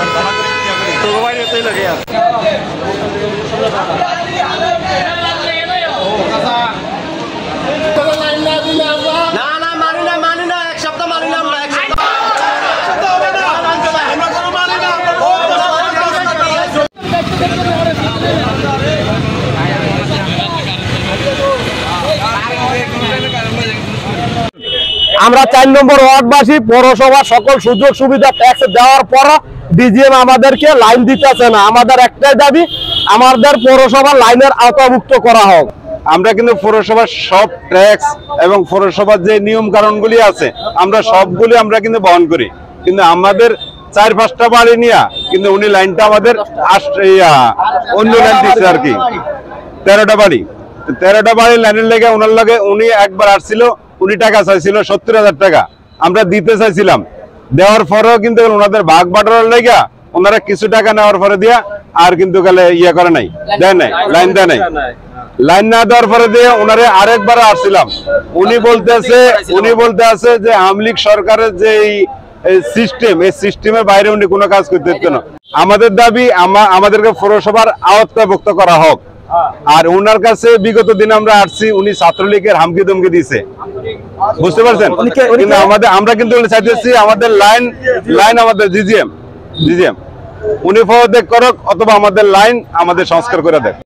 তো বাইরে তো লাগে না না মানি না এক সপ্তাহ মানি না আমরা এক সপ্তাহ আমরা ৪ নম্বর ওয়ার্ডবাসী পৌরসভা সকল সুযোগ সুবিধা ট্যাক্স দেওয়ার পর ডিজিএম আমাদেরকে লাইন দিতেছে না। আমাদের একটাই দাবি, আমাদের পৌরসভা লাইনের আওতাভুক্ত করা হোক। আমরা কিন্তু পৌরসভার সব ট্যাক্স এবং পৌরসভার যে নিয়ম কানুনগুলি আছে আমরা সবগুলি আমরা কিন্তু বহন করি, কিন্তু আমাদের ৪-৫টা বাড়ি নিয়ে কিন্তু উনি লাইনটা আমাদের অন্য লাইন দিচ্ছে আর কি ১৩টা বাড়ি ১৩টা বাড়ির লাইনের লেগে ওনার লগে উনি একবার আসছিল, উনি টাকা চাইছিল ৭০,০০০ টাকা আমরা দিতে চাইছিলাম, দেওয়ার পরেও কিন্তু ওনাদের ভাগ বাটোয়ারার লেগে ওনারা কিছু টাকা নেওয়ার পরে দিয়া আর কিন্তু গেলে ইয়ে করে নাই, দেয় নাই, লাইন দেয় নাই। লাইন না দেওয়ার পরে দিয়ে ওনারে আরেকবার আসছিলাম, উনি বলতে আছে যে আওয়ামী লীগ সরকারের যে সিস্টেম, এই সিস্টেমের বাইরে উনি কোনো কাজ করতে দিতেন না। আমাদের দাবি আমাদেরকে পৌরসভার আওতাভুক্ত করা হোক। আর ওনার কাছে বিগত দিনে আমরা আসছি, উনি ছাত্রলীগের হামকি দমকি দিছে, বুঝতে পারছেন? কিন্তু আমরা কিন্তু চাইতেছি আমাদের লাইন আমাদের জিজিএম উনি পদত্যাগ করুক অথবা আমাদের লাইন আমাদের সংস্কার করে দেয়।